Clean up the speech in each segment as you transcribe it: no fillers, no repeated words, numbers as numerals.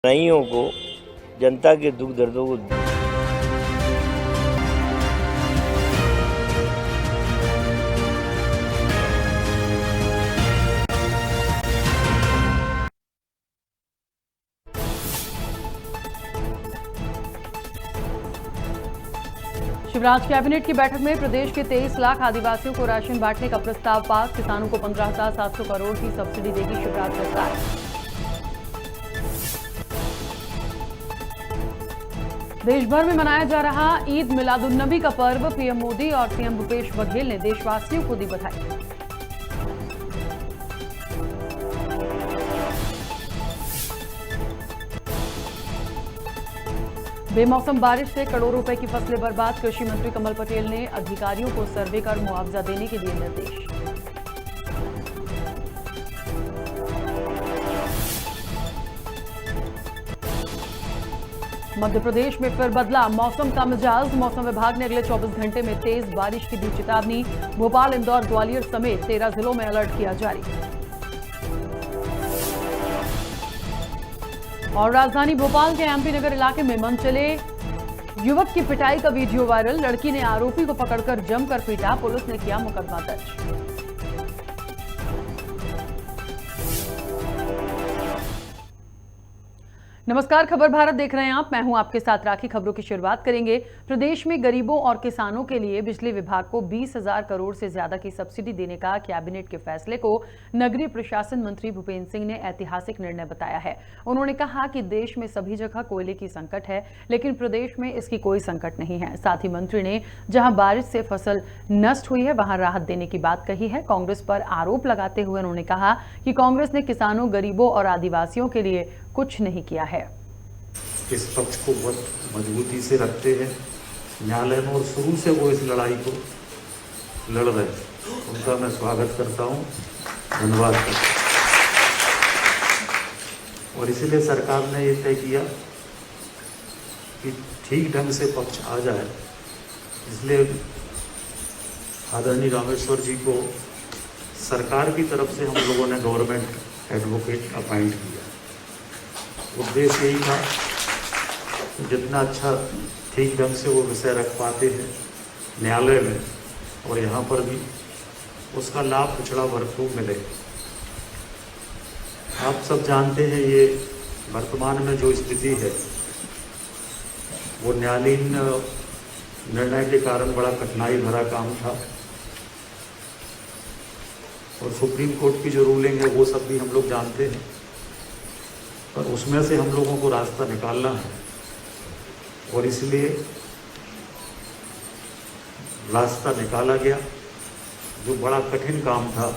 कठिनाइयों को, जनता के दुख दर्दों को शिवराज कैबिनेट की बैठक में प्रदेश के 23 लाख आदिवासियों को राशन बांटने का प्रस्ताव पास। किसानों को 15,700 करोड़ की सब्सिडी देगी शिवराज सरकार। देश भर में मनाया जा रहा ईद मिलादुन्नबी का पर्व। पीएम मोदी और सीएम भूपेश बघेल ने देशवासियों को दी बधाई। बेमौसम बारिश से करोड़ों रुपए की फसलें बर्बाद। कृषि मंत्री कमल पटेल ने अधिकारियों को सर्वे कर मुआवजा देने के दिए निर्देश। मध्य प्रदेश में फिर बदला मौसम का मिजाज। मौसम विभाग ने अगले 24 घंटे में तेज बारिश की दी चेतावनी। भोपाल, इंदौर, ग्वालियर समेत 13 जिलों में अलर्ट किया जारी। और राजधानी भोपाल के एमपी नगर इलाके में मनचले युवक की पिटाई का वीडियो वायरल। लड़की ने आरोपी को पकड़कर जमकर पीटा। पुलिस ने किया मुकदमा दर्ज। नमस्कार, खबर भारत देख रहे हैं आप। मैं हूं आपके साथ राखी। खबरों की शुरुआत करेंगे। प्रदेश में गरीबों और किसानों के लिए बिजली विभाग को 20,000 करोड़ से ज्यादा की सब्सिडी देने का कैबिनेट के फैसले को नगरीय प्रशासन मंत्री भूपेंद्र सिंह ने ऐतिहासिक निर्णय बताया है। उन्होंने कहा कि देश में सभी जगह कोयले की संकट है, लेकिन प्रदेश में इसकी कोई संकट नहीं है। साथ ही मंत्री ने जहां बारिश से फसल नष्ट हुई है वहां राहत देने की बात कही है। कांग्रेस पर आरोप लगाते हुए उन्होंने कहा कि कांग्रेस ने किसानों, गरीबों और आदिवासियों के लिए कुछ नहीं किया है। इस पक्ष को बहुत मजबूती से रखते हैं न्यायालय में, और शुरू से वो इस लड़ाई को लड़ रहे हैं। उनका मैं स्वागत करता हूँ, धन्यवाद करता हूँ। और इसीलिए सरकार ने ये तय किया कि ठीक ढंग से पक्ष आ जाए, इसलिए आदरणीय रामेश्वर जी को सरकार की तरफ से हम लोगों ने गवर्नमेंट एडवोकेट अपॉइंट किया। उद्देश्य यही था जितना अच्छा ठीक ढंग से वो विषय रख पाते हैं न्यायालय में और यहाँ पर भी, उसका लाभ पिछड़ा वर्ग को मिले। आप सब जानते हैं ये वर्तमान में जो स्थिति है वो न्यायालयीन निर्णय के कारण बड़ा कठिनाई भरा काम था, और सुप्रीम कोर्ट की जो रूलिंग है वो सब भी हम लोग जानते हैं, पर उसमें से हम लोगों को रास्ता निकालना है। और इसलिए रास्ता निकाला गया, जो बड़ा कठिन काम था,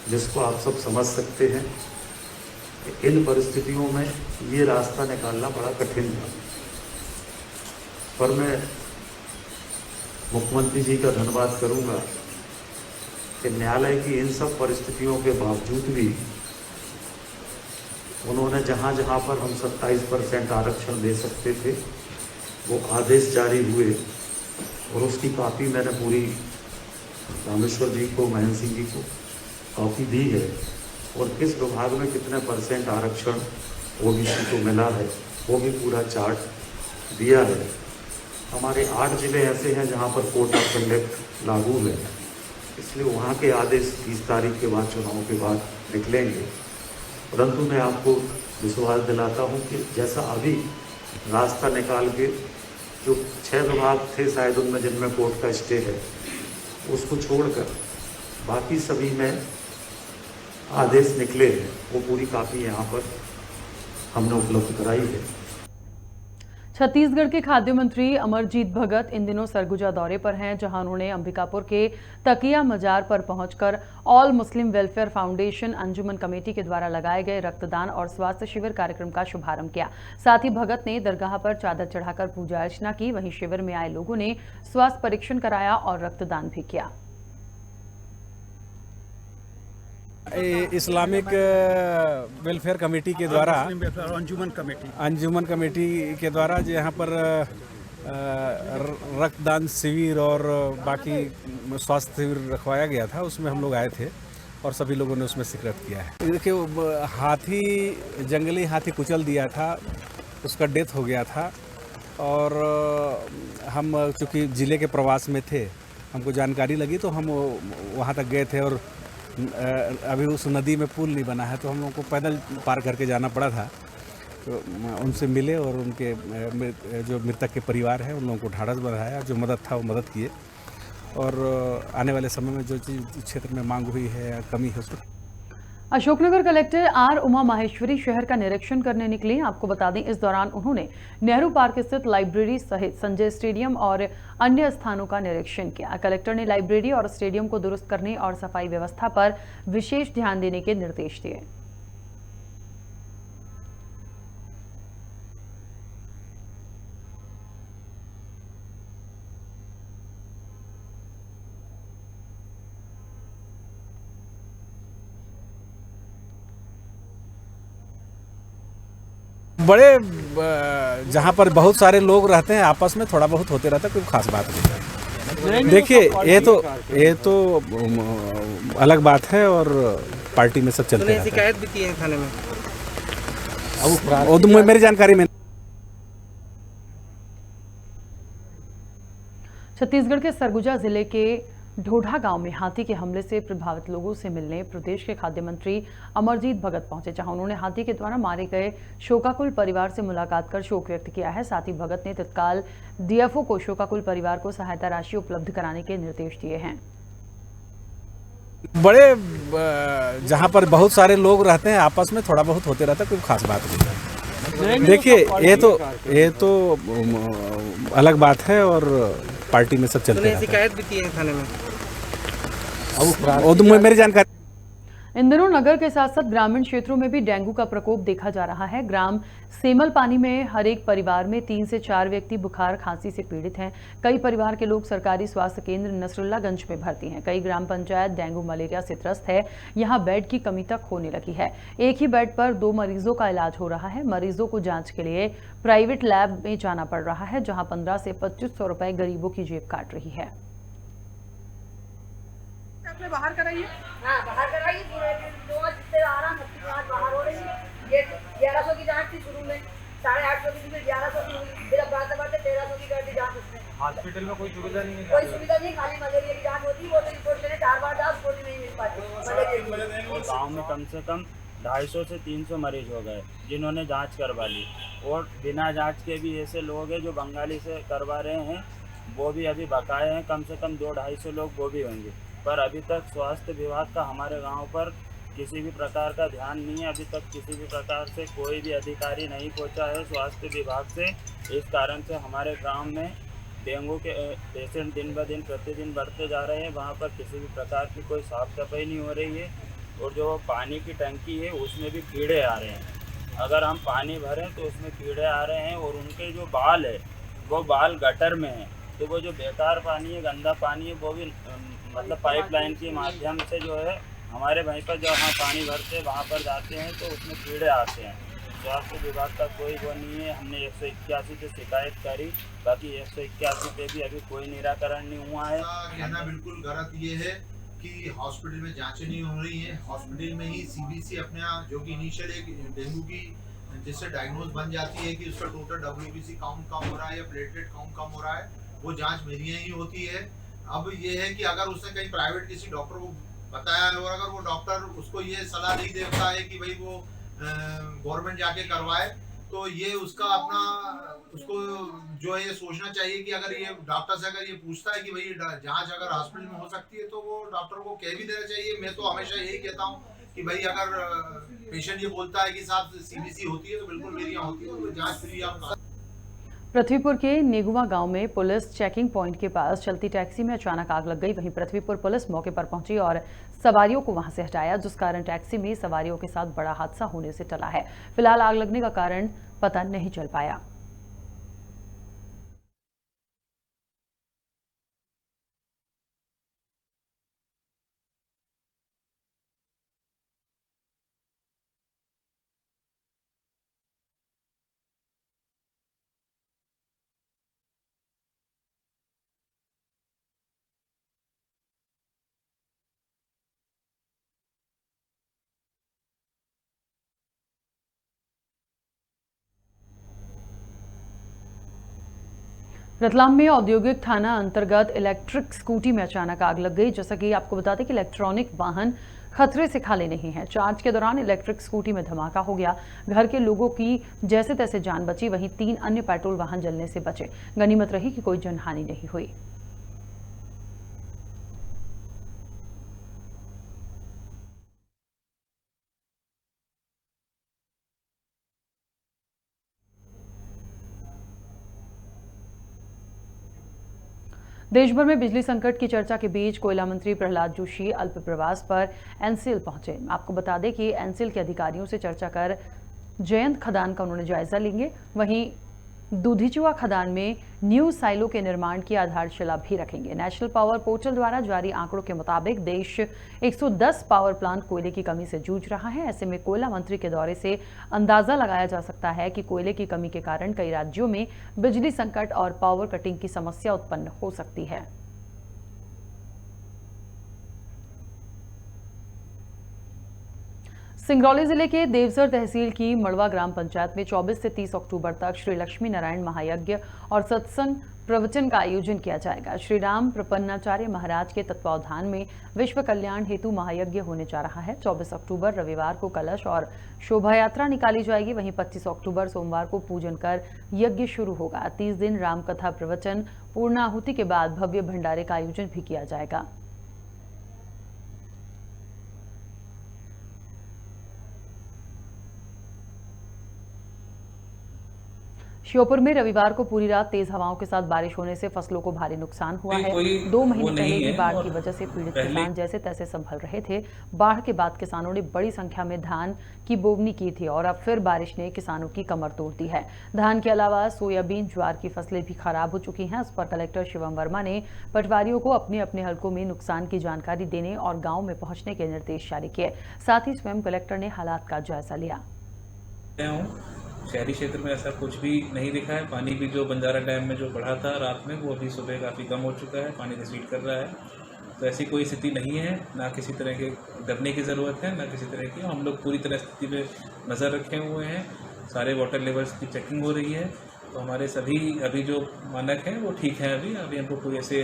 जिसको आप सब समझ सकते हैं। इन परिस्थितियों में ये रास्ता निकालना बड़ा कठिन था, पर मैं मुख्यमंत्री जी का धन्यवाद करूंगा कि न्यायालय की इन सब परिस्थितियों के बावजूद भी उन्होंने जहाँ जहाँ पर हम 27% आरक्षण दे सकते थे वो आदेश जारी हुए, और उसकी कॉपी मैंने पूरी रामेश्वर जी को, महेंद्र सिंह जी को कॉपी दी है, और किस विभाग में कितने % आरक्षण ओबीसी को मिला है वो भी पूरा चार्ट दिया है। हमारे 8 जिले ऐसे हैं जहाँ पर कोड ऑफ कंडक्ट लागू है, इसलिए वहाँ के आदेश 30 तारीख के बाद, चुनाव के बाद निकलेंगे। परंतु मैं आपको विश्वास दिलाता हूं कि जैसा अभी रास्ता निकाल के जो 6 विभाग थे शायद उनमें जिनमें कोर्ट का स्टे है, उसको छोड़कर बाकी सभी में आदेश निकले हैं, वो पूरी कापी यहाँ पर हमने उपलब्ध कराई है। छत्तीसगढ़ के खाद्य मंत्री अमरजीत भगत इन दिनों सरगुजा दौरे पर हैं, जहां उन्होंने अंबिकापुर के तकिया मजार पर पहुंचकर ऑल मुस्लिम वेलफेयर फाउंडेशन अंजुमन कमेटी के द्वारा लगाए गए रक्तदान और स्वास्थ्य शिविर कार्यक्रम का शुभारंभ किया। साथ ही भगत ने दरगाह पर चादर चढ़ाकर पूजा अर्चना की। वहीं शिविर में आए लोगों ने स्वास्थ्य परीक्षण कराया और रक्तदान भी किया। इस्लामिक वेलफेयर कमेटी के द्वारा, अंजुमन कमेटी के द्वारा जो यहाँ पर रक्तदान शिविर और बाकी स्वास्थ्य शिविर रखवाया गया था, उसमें हम लोग आए थे। और सभी लोगों ने उसमें शिरकत किया है। देखिए हाथी, जंगली हाथी कुचल दिया था, उसका डेथ हो गया था। और हम चूँकि ज़िले के प्रवास में थे, हमको जानकारी लगी तो हम वहाँ तक गए थे। और अभी उस नदी में पुल नहीं बना है तो हम लोगों को पैदल पार करके जाना पड़ा था। तो उनसे मिले और उनके जो मृतक के परिवार हैं उन लोगों को ढाढ़स बंधाया, जो मदद था वो मदद किए। और आने वाले समय में जो चीज़ क्षेत्र में मांग हुई है या कमी है उसको। अशोकनगर कलेक्टर आर उमा माहेश्वरी शहर का निरीक्षण करने निकली। आपको बता दें, इस दौरान उन्होंने नेहरू पार्क स्थित लाइब्रेरी सहित संजय स्टेडियम और अन्य स्थानों का निरीक्षण किया। कलेक्टर ने लाइब्रेरी और स्टेडियम को दुरुस्त करने और सफाई व्यवस्था पर विशेष ध्यान देने के निर्देश दिए। बड़े जहाँ पर बहुत सारे लोग रहते हैं, आपस में थोड़ा बहुत होते रहता है, कोई खास बात नहीं है। देखिए ये तो अलग बात है और पार्टी में सब चलते रहता है। शिकायत भी की है थाने में? वो तो मेरी जानकारी में। छत्तीसगढ़ के सरगुजा जिले के ढोढा गांव में हाथी के हमले से प्रभावित लोगों से मिलने प्रदेश के खाद्य मंत्री अमरजीत भगत पहुंचे, जहां उन्होंने हाथी के द्वारा मारे गए शोकाकुल परिवार से मुलाकात कर शोक व्यक्त किया है। साथ ही भगत ने तत्काल डीएफओ को शोकाकुल परिवार को सहायता राशि उपलब्ध कराने के निर्देश दिए हैं। बड़े जहाँ पर बहुत सारे लोग रहते हैं, आपस में थोड़ा बहुत होते रहता है, कोई खास बात नहीं है। देखिए ये तो अलग बात है और पार्टी में सब चलते रहता है। शिकायत भी की है थाने में? वो तो मेरी जानकारी। इन दिनों नगर के साथ साथ ग्रामीण क्षेत्रों में भी डेंगू का प्रकोप देखा जा रहा है। ग्राम सेमल पानी में हर एक परिवार में 3 से 4 व्यक्ति बुखार खांसी से पीड़ित हैं। कई परिवार के लोग सरकारी स्वास्थ्य केंद्र नसरुल्लागंज में भर्ती हैं। कई ग्राम पंचायत डेंगू मलेरिया से त्रस्त है। यहां बेड की कमी तक होने लगी है। एक ही बेड पर 2 मरीजों का इलाज हो रहा है। मरीजों को जांच के लिए प्राइवेट लैब में जाना पड़ रहा है, जहां 15 से 2500 रुपए गरीबों की जेब काट रही है। बाहर कराइए। हाँ, बाहर कराइए। जिससे आराम जाँच बाहर हो रही है। ये 1100 की जांच थी शुरू में, 850 की, फिर 1100 की हुई, फिर अब बढ़ते 1300 की कर दी जांच उसने। हॉस्पिटल में कोई सुविधा नहीं है? कोई सुविधा नहीं, खाली मलेरिया की जांच होती है। वो तो रिपोर्ट लेने 4 बार जाओ, रिपोर्ट नहीं मिल पाती। और गांव में कम से कम 250 से 300 मरीज हो गए जिन्होंने जांच करवा ली। और बिना जांच के भी ऐसे लोग हैं जो बंगाली से करवा रहे हैं, वो भी अभी बकाए हैं। कम से कम 200-250 लोग वो भी होंगे। पर अभी तक स्वास्थ्य विभाग का हमारे गांव पर किसी भी प्रकार का ध्यान नहीं है। अभी तक किसी भी प्रकार से कोई भी अधिकारी नहीं पहुंचा है स्वास्थ्य विभाग से। इस कारण से हमारे गांव में डेंगू के पेशेंट दिन ब दिन प्रतिदिन बढ़ते जा रहे हैं। वहां पर किसी भी प्रकार की कोई साफ सफाई नहीं हो रही है। और जो पानी की टंकी है उसमें भी कीड़े आ रहे हैं। अगर हम पानी भरें तो उसमें कीड़े आ रहे हैं। और उनके जो बाल है वो बाल गटर में है। तो वो जो बेकार पानी है, गंदा पानी है, वो भी मतलब पाइपलाइन के माध्यम से जो है हमारे वहीं पर जहाँ पानी भरते हैं वहाँ पर जाते हैं तो उसमें कीड़े आते हैं। स्वास्थ्य विभाग का कोई वो नहीं है। हमने 181 पे शिकायत करी, बाकी 181 पे भी अभी कोई निराकरण नहीं हुआ है। कहना बिल्कुल गलत ये है कि हॉस्पिटल में जांचें नहीं हो रही हैं। हॉस्पिटल में ही सीबीसी अपने यहाँ जो कि इनिशियल एक डेंगू की जिससे डायग्नोज बन जाती है कि उसका टोटल WBC काउंट कम हो रहा है या प्लेटलेट काउंट कम हो रहा है, वो जांच मेरी यहाँ ही होती है। अब ये है कि अगर उसने कहीं प्राइवेट किसी डॉक्टर को बताया है और अगर वो डॉक्टर उसको ये सलाह नहीं देता है कि भाई वो गवर्नमेंट जाके करवाए, तो ये उसका अपना उसको जो है ये सोचना चाहिए कि अगर ये डॉक्टर से अगर ये पूछता है कि भाई जांच अगर हॉस्पिटल में हो सकती है तो वो डॉक्टर को कह भी देना चाहिए। मैं तो हमेशा यही कहता हूँ कि भाई अगर पेशेंट ये बोलता है कि साहब सीबीसी होती है तो बिल्कुल मेरी यहाँ होती है, तो जाँच फ्री आप। पृथ्वीपुर के नेगुआ गांव में पुलिस चेकिंग पॉइंट के पास चलती टैक्सी में अचानक आग लग गई। वहीं पृथ्वीपुर पुलिस मौके पर पहुंची और सवारियों को वहां से हटाया, जिस कारण टैक्सी में सवारियों के साथ बड़ा हादसा होने से टला है। फिलहाल आग लगने का कारण पता नहीं चल पाया। रतलाम में औद्योगिक थाना अंतर्गत इलेक्ट्रिक स्कूटी में अचानक आग लग गई। जैसा कि आपको बता दें कि इलेक्ट्रॉनिक वाहन खतरे से खाली नहीं है। चार्ज के दौरान इलेक्ट्रिक स्कूटी में धमाका हो गया। घर के लोगों की जैसे तैसे जान बची, वहीं 3 अन्य पेट्रोल वाहन जलने से बचे। गनीमत रही कि कोई जनहानि नहीं हुई। देश भर में बिजली संकट की चर्चा के बीच कोयला मंत्री प्रहलाद जोशी अल्प प्रवास पर एनसीएल पहुंचे। आपको बता दें कि एनसीएल के अधिकारियों से चर्चा कर जयंत खदान का उन्होंने जायजा लेंगे। वहीं दूधीचुआ खदान में न्यू साइलो के निर्माण की आधारशिला भी रखेंगे। नेशनल पावर पोर्टल द्वारा जारी आंकड़ों के मुताबिक देश 110 पावर प्लांट कोयले की कमी से जूझ रहा है। ऐसे में कोयला मंत्री के दौरे से अंदाजा लगाया जा सकता है कि कोयले की कमी के कारण कई राज्यों में बिजली संकट और पावर कटिंग की समस्या उत्पन्न हो सकती है। सिंगरौली जिले के देवसर तहसील की मड़वा ग्राम पंचायत में 24 से 30 अक्टूबर तक श्री लक्ष्मी नारायण महायज्ञ और सत्संग प्रवचन का आयोजन किया जाएगा। श्री राम प्रपन्नाचार्य महाराज के तत्वावधान में विश्व कल्याण हेतु महायज्ञ होने जा रहा है। 24 अक्टूबर रविवार को कलश और शोभा यात्रा निकाली जाएगी। वहीं 25 अक्टूबर सोमवार को पूजन कर यज्ञ शुरू होगा। 30 दिन रामकथा प्रवचन, पूर्णाहुति के बाद भव्य भंडारे का आयोजन भी किया जाएगा। श्योपुर में रविवार को पूरी रात तेज हवाओं के साथ बारिश होने से फसलों को भारी नुकसान हुआ है। 2 महीने पहले ही बाढ़ की वजह से पीड़ित किसान जैसे तैसे संभल रहे थे। बाढ़ के बाद किसानों ने बड़ी संख्या में धान की बोवनी की थी और अब फिर बारिश ने किसानों की कमर तोड़ दी है। धान के अलावा सोयाबीन, ज्वार की फसलें भी खराब हो चुकी हैं। इस पर कलेक्टर शिवम वर्मा ने पटवारियों को अपने अपने हलकों में नुकसान की जानकारी देने और गाँव में पहुंचने के निर्देश जारी किए। साथ ही स्वयं कलेक्टर ने हालात का जायजा लिया। शहरी क्षेत्र में ऐसा कुछ भी नहीं दिखा है। पानी भी जो बंजारा डैम में जो बढ़ा था रात में, वो अभी सुबह काफ़ी कम हो चुका है। पानी रिसीड कर रहा है, तो ऐसी कोई स्थिति नहीं है। ना किसी तरह के डरने की ज़रूरत है, ना किसी तरह की। हम लोग पूरी तरह स्थिति पे नज़र रखे हुए हैं। सारे वाटर लेवल्स की चेकिंग हो रही है, तो हमारे सभी अभी जो मानक हैं वो ठीक हैं। अभी हमको कोई ऐसे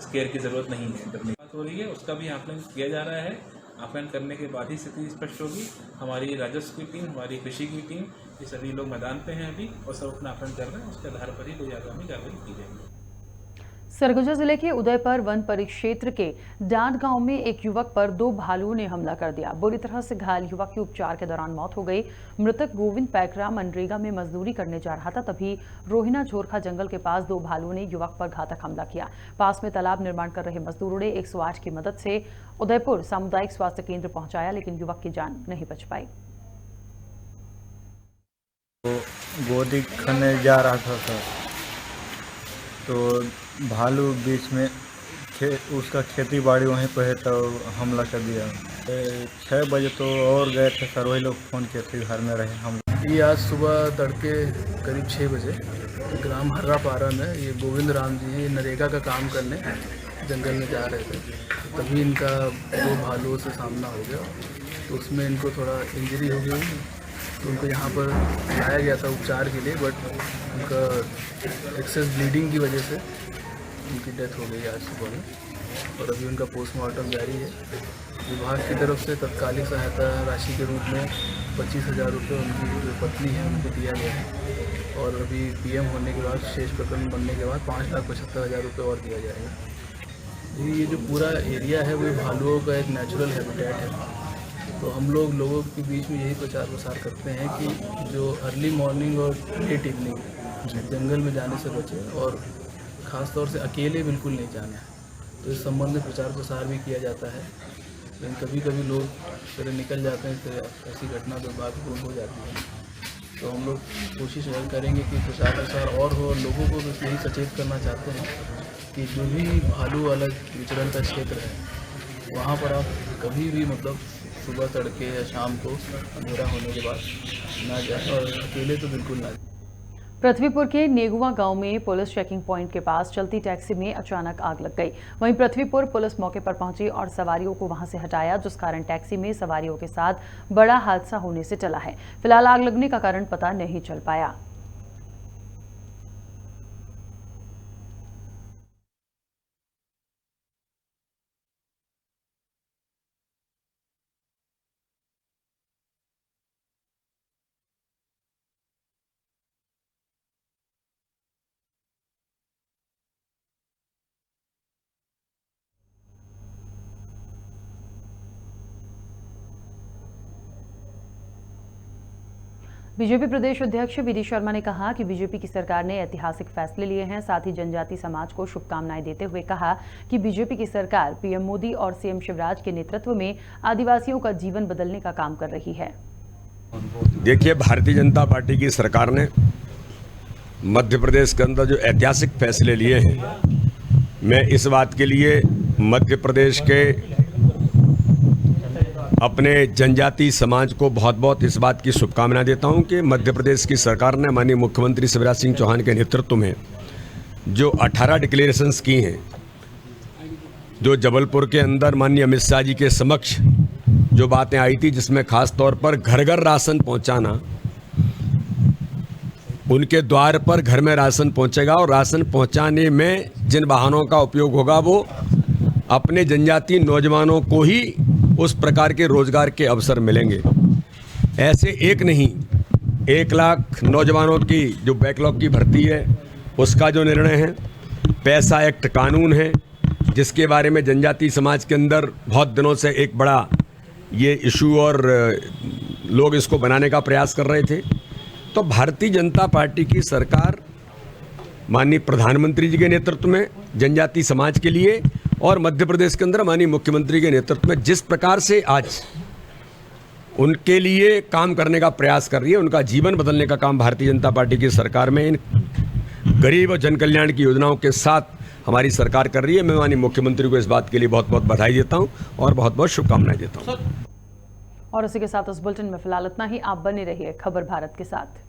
स्केयर की ज़रूरत नहीं है। डरने की बात हो रही है, उसका भी आकलन किया जा रहा है। आकलन करने के बाद ही स्थिति स्पष्ट होगी। हमारी राजस्व की टीम, हमारी कृषि की टीम, ये सभी लोग मैदान पे हैं अभी और सब अपना आकलन कर रहे हैं। उसके आधार पर ही कोई आगामी कार्रवाई की जाएगी। सरगुजा जिले के उदयपुर वन परिक्षेत्र के डांड गांव में एक युवक पर 2 भालुओं ने हमला कर दिया। बुरी तरह से घायल युवक की उपचार के दौरान मौत हो गई। मृतक गोविंद पैकरा मनरेगा में मजदूरी करने जा रहा था, तभी रोहिना झोरखा जंगल के पास 2 भालुओं ने युवक पर घातक हमला किया। पास में तालाब निर्माण कर रहे मजदूरों ने 108 की मदद से उदयपुर सामुदायिक स्वास्थ्य केंद्र पहुंचाया, लेकिन युवक की जान नहीं बच पाई। गोदी खाने जा रहा था सर, तो भालू बीच में उसका खेती बाड़ी वहीं पर है, तो हमला कर दिया। 6 बजे तो और गए थे सर, वही लोग फ़ोन किए थे घर में रहे हम। ये आज सुबह तड़के करीब 6 बजे ग्राम हर्रापारा में ये गोविंद राम जी नरेगा का काम करने जंगल में जा रहे थे, तभी इनका 2 भालुओं से सामना हो गया। तो उसमें इनको थोड़ा इंजरी हो गई, तो उनको यहाँ पर लाया गया था उपचार के लिए, बट उनका एक्सेस ब्लीडिंग की वजह से उनकी डेथ हो गई आज सुबह में और अभी उनका पोस्टमार्टम जारी है। विभाग की तरफ से तत्कालिक सहायता राशि के रूप में 25,000 रुपये उनकी जो पत्नी है उनको दिया गया है और अभी पीएम होने के बाद, शेष प्रकरण बनने के बाद 5,75,000 रुपये और दिया जाएगा। ये जो पूरा एरिया है वो भालुओं का एक नेचुरल हैबिटेट है, तो हम लोगों के बीच में यही प्रचार प्रसार करते हैं कि जो अर्ली मॉर्निंग और लेट इवनिंग जंगल में जाने से बचें और ख़ास तौर से अकेले बिल्कुल नहीं जाना है। तो इस संबंध में प्रचार प्रसार भी किया जाता है, लेकिन कभी कभी लोग फिर निकल जाते हैं, फिर ऐसी घटना दुर्भाग्यपूर्ण हो जाती है। तो हम लोग कोशिश यही करेंगे कि प्रचार प्रसार और हो। लोगों को बस यही सचेत करना चाहते हैं कि जो भी भालू वाला विचरण का क्षेत्र है वहाँ पर आप कभी भी मतलब सुबह तड़के या शाम को अंधेरा होने के बाद ना जाए और अकेले तो बिल्कुल ना जाए। पृथ्वीपुर के नेगुआ गांव में पुलिस चेकिंग पॉइंट के पास चलती टैक्सी में अचानक आग लग गई। वहीं पृथ्वीपुर पुलिस मौके पर पहुंची और सवारियों को वहां से हटाया, जिस कारण टैक्सी में सवारियों के साथ बड़ा हादसा होने से टला है। फिलहाल आग लगने का कारण पता नहीं चल पाया। बीजेपी प्रदेश अध्यक्ष वी डी शर्मा ने कहा कि बीजेपी की सरकार ने ऐतिहासिक फैसले लिए हैं। साथ ही जनजाति समाज को शुभकामनाएं देते हुए कहा कि बीजेपी की सरकार पीएम मोदी और सीएम शिवराज के नेतृत्व में आदिवासियों का जीवन बदलने का काम कर रही है। देखिए, भारतीय जनता पार्टी की सरकार ने मध्य प्रदेश के अंदर जो ऐतिहासिक फैसले लिए हैं, मैं इस बात के लिए मध्य प्रदेश के अपने जनजाति समाज को बहुत बहुत इस बात की शुभकामनाएं देता हूं कि मध्य प्रदेश की सरकार ने माननीय मुख्यमंत्री शिवराज सिंह चौहान के नेतृत्व में जो 18 डिक्लेरेशंस की हैं, जो जबलपुर के अंदर माननीय अमित शाह जी के समक्ष जो बातें आई थी, जिसमें खास तौर पर घर घर राशन पहुंचाना, उनके द्वार पर घर में राशन पहुंचेगा और राशन पहुंचाने में जिन वाहनों का उपयोग होगा वो अपने जनजाति नौजवानों को ही उस प्रकार के रोजगार के अवसर मिलेंगे। ऐसे एक नहीं, 1 लाख नौजवानों की जो बैकलॉग की भर्ती है उसका जो निर्णय है, पैसा एक्ट कानून है जिसके बारे में जनजाति समाज के अंदर बहुत दिनों से एक बड़ा ये इशू और लोग इसको बनाने का प्रयास कर रहे थे। तो भारतीय जनता पार्टी की सरकार माननीय प्रधानमंत्री जी के नेतृत्व में जनजाति समाज के लिए और मध्य प्रदेश के अंदर माननीय मुख्यमंत्री के नेतृत्व में जिस प्रकार से आज उनके लिए काम करने का प्रयास कर रही है, उनका जीवन बदलने का काम भारतीय जनता पार्टी की सरकार में इन गरीब और जन कल्याण की योजनाओं के साथ हमारी सरकार कर रही है। मैं माननीय मुख्यमंत्री को इस बात के लिए बहुत बहुत बधाई देता हूं और बहुत बहुत शुभकामनाएं देता हूं। और इसी के साथ इस बुलेटिन में फिलहाल इतना ही। आप बने रहिए खबर भारत के साथ।